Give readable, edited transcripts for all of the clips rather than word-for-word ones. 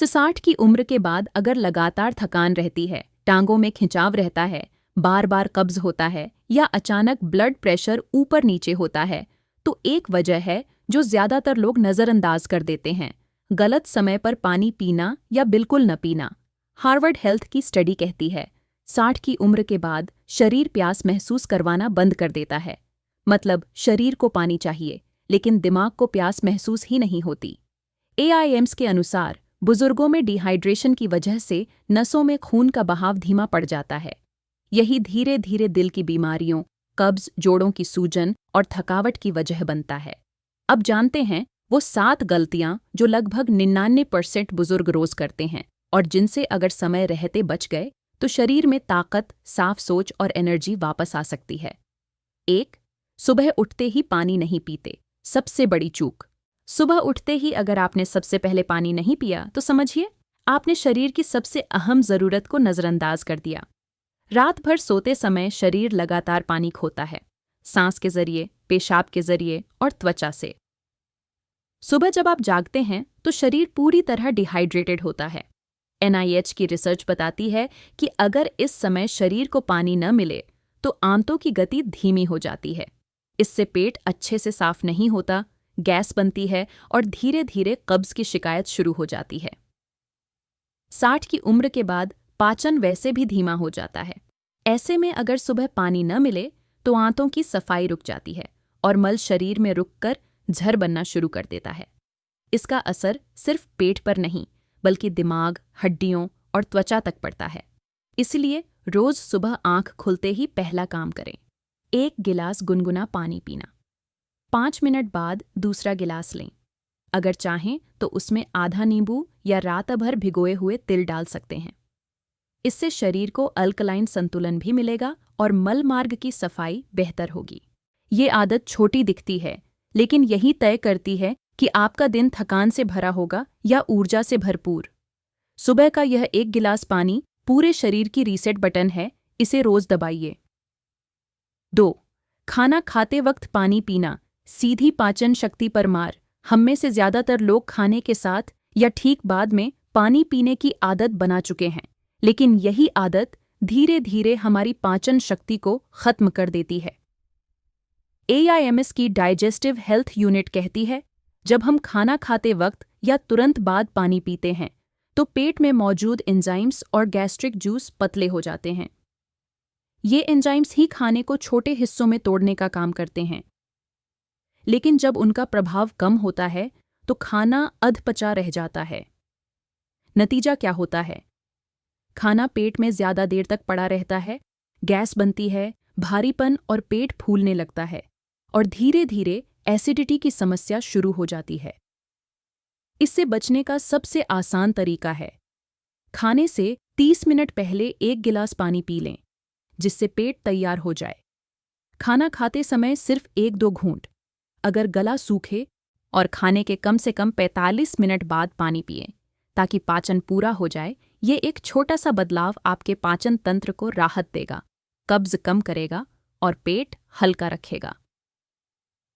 60 की उम्र के बाद अगर लगातार थकान रहती है, टांगों में खिंचाव रहता है, बार बार कब्ज होता है या अचानक ब्लड प्रेशर ऊपर नीचे होता है, तो एक वजह है जो ज्यादातर लोग नजरअंदाज कर देते हैं: गलत समय पर पानी पीना या बिल्कुल न पीना। हार्वर्ड हेल्थ की स्टडी कहती है 60 की उम्र के बाद शरीर प्यास महसूस करवाना बंद कर देता है। मतलब शरीर को पानी चाहिए, लेकिन दिमाग को प्यास महसूस ही नहीं होती। AIMS के अनुसार बुजुर्गों में डिहाइड्रेशन की वजह से नसों में खून का बहाव धीमा पड़ जाता है। यही धीरे धीरे दिल की बीमारियों, कब्ज, जोड़ों की सूजन और थकावट की वजह बनता है। अब जानते हैं वो 7 गलतियां जो लगभग 99% बुजुर्ग रोज करते हैं और जिनसे अगर समय रहते बच गए तो शरीर में ताकत, साफ सोच और एनर्जी वापस आ सकती है। 1. सुबह उठते ही पानी नहीं पीते। सबसे बड़ी चूक। सुबह उठते ही अगर आपने सबसे पहले पानी नहीं पिया तो समझिए आपने शरीर की सबसे अहम जरूरत को नजरअंदाज कर दिया। रात भर सोते समय शरीर लगातार पानी खोता है, सांस के जरिए, पेशाब के जरिए और त्वचा से। सुबह जब आप जागते हैं तो शरीर पूरी तरह डिहाइड्रेटेड होता है। NIH की रिसर्च बताती है कि अगर इस समय शरीर को पानी न मिले तो आंतों की गति धीमी हो जाती है। इससे पेट अच्छे से साफ नहीं होता, गैस बनती है और धीरे धीरे कब्ज की शिकायत शुरू हो जाती है। 60 की उम्र के बाद पाचन वैसे भी धीमा हो जाता है। ऐसे में अगर सुबह पानी न मिले तो आंतों की सफाई रुक जाती है और मल शरीर में रुककर झर बनना शुरू कर देता है। इसका असर सिर्फ पेट पर नहीं बल्कि दिमाग, हड्डियों और त्वचा तक पड़ता है। इसलिए रोज सुबह आंख खुलते ही पहला काम करें, 1 गिलास गुनगुना पानी पीना। 5 मिनट बाद दूसरा गिलास लें। अगर चाहें तो उसमें आधा नींबू या रात भर भिगोए हुए तिल डाल सकते हैं। इससे शरीर को अल्कलाइन संतुलन भी मिलेगा और मल मार्ग की सफाई बेहतर होगी। ये आदत छोटी दिखती है, लेकिन यही तय करती है कि आपका दिन थकान से भरा होगा या ऊर्जा से भरपूर। सुबह का यह 1 गिलास पानी पूरे शरीर की रीसेट बटन है, इसे रोज दबाइए। 2. खाना खाते वक्त पानी पीना सीधी पाचन शक्ति पर मार। हम में से ज्यादातर लोग खाने के साथ या ठीक बाद में पानी पीने की आदत बना चुके हैं, लेकिन यही आदत धीरे धीरे हमारी पाचन शक्ति को खत्म कर देती है। AIMS की डाइजेस्टिव हेल्थ यूनिट कहती है जब हम खाना खाते वक्त या तुरंत बाद पानी पीते हैं तो पेट में मौजूद एंजाइम्स और गैस्ट्रिक जूस पतले हो जाते हैं। ये एंजाइम्स ही खाने को छोटे हिस्सों में तोड़ने का काम करते हैं, लेकिन जब उनका प्रभाव कम होता है तो खाना अधपचा रह जाता है। नतीजा क्या होता है? खाना पेट में ज्यादा देर तक पड़ा रहता है, गैस बनती है, भारीपन और पेट फूलने लगता है और धीरे धीरे एसिडिटी की समस्या शुरू हो जाती है। इससे बचने का सबसे आसान तरीका है खाने से 30 मिनट पहले 1 गिलास पानी पी लें, जिससे पेट तैयार हो जाए। खाना खाते समय सिर्फ 1-2 घूंट, अगर गला सूखे, और खाने के कम से कम 45 मिनट बाद पानी पिएं ताकि पाचन पूरा हो जाए। ये एक छोटा सा बदलाव आपके पाचन तंत्र को राहत देगा, कब्ज कम करेगा और पेट हल्का रखेगा।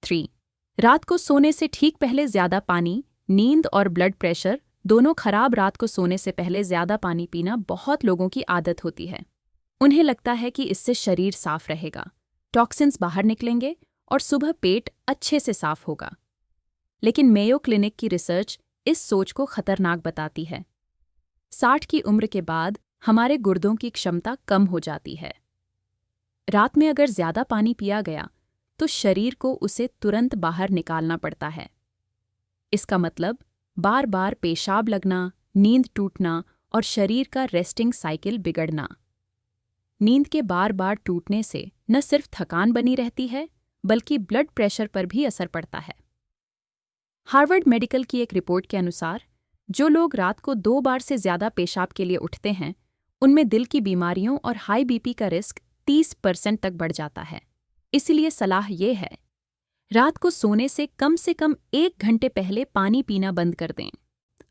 3. रात को सोने से ठीक पहले ज्यादा पानी। नींद और ब्लड प्रेशर दोनों खराब। रात को सोने से पहले ज्यादा पानी पीना बहुत लोगों की आदत होती है। उन्हें लगता है कि इससे शरीर साफ रहेगा, टॉक्सिन्स बाहर निकलेंगे और सुबह पेट अच्छे से साफ होगा। लेकिन मेयो क्लिनिक की रिसर्च इस सोच को खतरनाक बताती है। 60 की उम्र के बाद हमारे गुर्दों की क्षमता कम हो जाती है। रात में अगर ज्यादा पानी पिया गया तो शरीर को उसे तुरंत बाहर निकालना पड़ता है। इसका मतलब बार बार पेशाब लगना, नींद टूटना और शरीर का रेस्टिंग साइकिल बिगड़ना। नींद के बार बार टूटने से न सिर्फ थकान बनी रहती है बल्कि ब्लड प्रेशर पर भी असर पड़ता है। हार्वर्ड मेडिकल की एक रिपोर्ट के अनुसार जो लोग रात को 2 बार से ज्यादा पेशाब के लिए उठते हैं उनमें दिल की बीमारियों और हाई बीपी का रिस्क 30% तक बढ़ जाता है। इसलिए सलाह ये है, रात को सोने से कम 1 घंटे पहले पानी पीना बंद कर दें।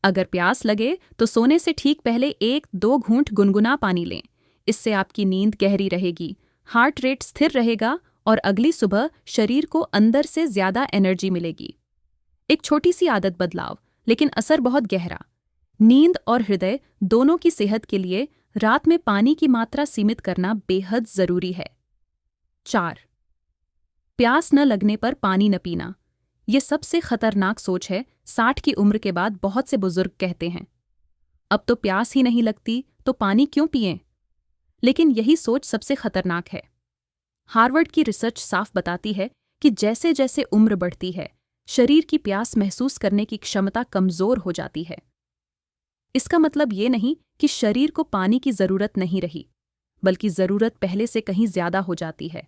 अगर प्यास लगे तो सोने से ठीक पहले 1-2 घूंट गुनगुना पानी लें। इससे आपकी नींद गहरी रहेगी, हार्ट रेट स्थिर रहेगा और अगली सुबह शरीर को अंदर से ज्यादा एनर्जी मिलेगी। एक छोटी सी आदत बदलाव, लेकिन असर बहुत गहरा। नींद और हृदय दोनों की सेहत के लिए रात में पानी की मात्रा सीमित करना बेहद जरूरी है। 4. प्यास न लगने पर पानी न पीना। ये सबसे खतरनाक सोच है। 60 की उम्र के बाद बहुत से बुजुर्ग कहते हैं, अब तो प्यास ही नहीं लगती तो पानी क्यों पिएं? लेकिन यही सोच सबसे खतरनाक है। हार्वर्ड की रिसर्च साफ बताती है कि जैसे जैसे उम्र बढ़ती है, शरीर की प्यास महसूस करने की क्षमता कमजोर हो जाती है। इसका मतलब ये नहीं कि शरीर को पानी की जरूरत नहीं रही, बल्कि जरूरत पहले से कहीं ज्यादा हो जाती है।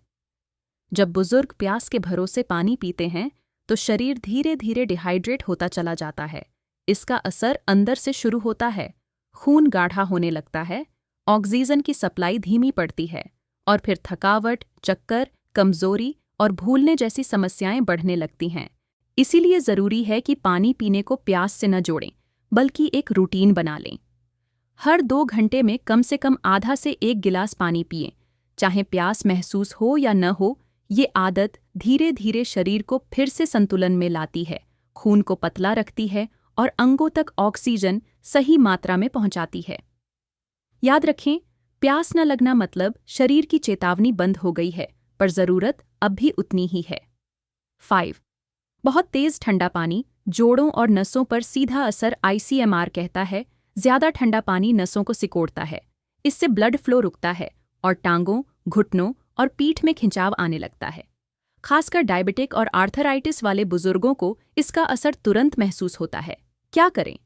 जब बुजुर्ग प्यास के भरोसे पानी पीते हैं तो शरीर धीरे धीरे डिहाइड्रेट होता चला जाता है। इसका असर अंदर से शुरू होता है, खून गाढ़ा होने लगता है, ऑक्सीजन की सप्लाई धीमी पड़ती है और फिर थकावट, चक्कर, कमजोरी और भूलने जैसी समस्याएं बढ़ने लगती हैं। इसीलिए जरूरी है कि पानी पीने को प्यास से न जोड़ें, बल्कि एक रूटीन बना लें। हर 2 घंटे में कम से कम आधा से 1 गिलास पानी पिएं, चाहे प्यास महसूस हो या न हो। ये आदत धीरे धीरे शरीर को फिर से संतुलन में लाती है, खून को पतला रखती है और अंगों तक ऑक्सीजन सही मात्रा में पहुंचाती है। याद रखें, प्यास न लगना मतलब शरीर की चेतावनी बंद हो गई है, पर जरूरत अब भी उतनी ही है। 5. बहुत तेज ठंडा पानी जोड़ों और नसों पर सीधा असर। ICMR कहता है, ज्यादा ठंडा पानी नसों को सिकोड़ता है। इससे ब्लड फ्लो रुकता है और टांगों, घुटनों और पीठ में खिंचाव आने लगता है। खासकर डायबिटिक और आर्थराइटिस वाले बुजुर्गों को इसका असर तुरंत महसूस होता है। क्या करें?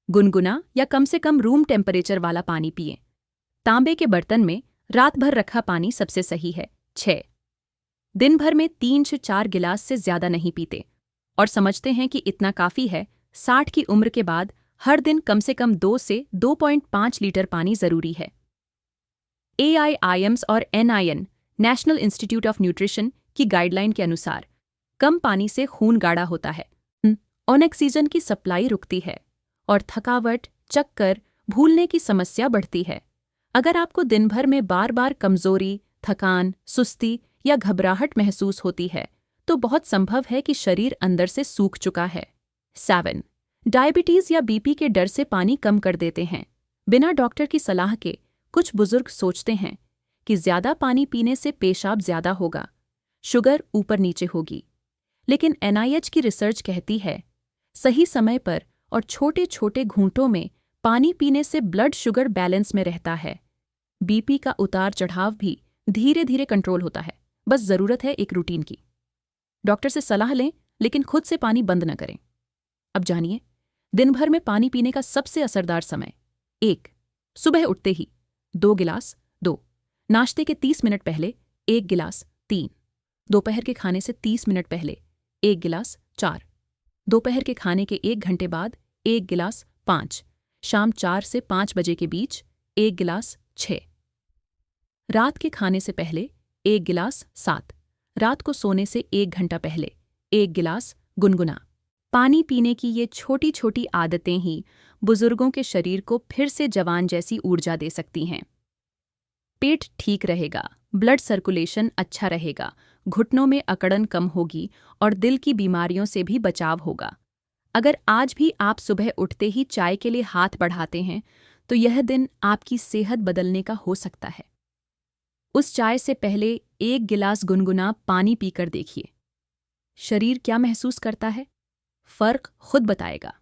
गुनगुना या कम से कम रूम टेम्परेचर वाला पानी पिएं। तांबे के बर्तन में रात भर रखा पानी सबसे सही है। 6. दिन भर में 3 से 4 गिलास से ज्यादा नहीं पीते और समझते हैं कि इतना काफी है। 60 की उम्र के बाद हर दिन कम से कम 2 से 2.5 लीटर पानी जरूरी है। AIIMS और NIN national institute of nutrition की गाइडलाइन के अनुसार कम पानी से खून गाढ़ा होता है, ऑक्सीजन की सप्लाई रुकती है और थकावट, चक्कर, भूलने की समस्या बढ़ती है। अगर आपको दिन भर में बार बार कमजोरी, थकान, सुस्ती या घबराहट महसूस होती है तो बहुत संभव है कि शरीर अंदर से सूख चुका है। 7. डायबिटीज या BP के डर से पानी कम कर देते हैं। बिना डॉक्टर की सलाह के कुछ बुजुर्ग सोचते हैं कि ज्यादा पानी पीने से पेशाब ज्यादा होगा, शुगर ऊपर नीचे होगी। लेकिन NIH की रिसर्च कहती है, सही समय पर और छोटे छोटे घूंटों में पानी पीने से ब्लड शुगर बैलेंस में रहता है। BP का उतार चढ़ाव भी धीरे धीरे कंट्रोल होता है। बस जरूरत है एक रूटीन की। डॉक्टर से सलाह लें, लेकिन खुद से पानी बंद न करें। अब जानिए, दिन भर में पानी पीने का सबसे असरदार समय। 1. सुबह उठते ही 2 गिलास। 2. नाश्ते के 30 मिनट पहले 1 गिलास। 3. दोपहर के खाने से 30 मिनट पहले 1 गिलास। 4. दोपहर के खाने के 1 घंटे बाद 1 गिलास। 5. शाम 4 से 5 बजे के बीच 1 गिलास। 6. रात के खाने से पहले 1 गिलास। 7. रात को सोने से 1 घंटा पहले 1 गिलास गुनगुना। पानी पीने की ये छोटी छोटी आदतें ही बुजुर्गों के शरीर को फिर से जवान जैसी ऊर्जा दे सकती हैं। पेट ठीक रहेगा, ब्लड सर्कुलेशन अच्छा रहेगा, घुटनों में अकड़न कम होगी और दिल की बीमारियों से भी बचाव होगा। अगर आज भी आप सुबह उठते ही चाय के लिए हाथ बढ़ाते हैं तो यह दिन आपकी सेहत बदलने का हो सकता है। उस चाय से पहले 1 गिलास गुनगुना पानी पीकर देखिए। शरीर क्या महसूस करता है? फर्क खुद बताएगा।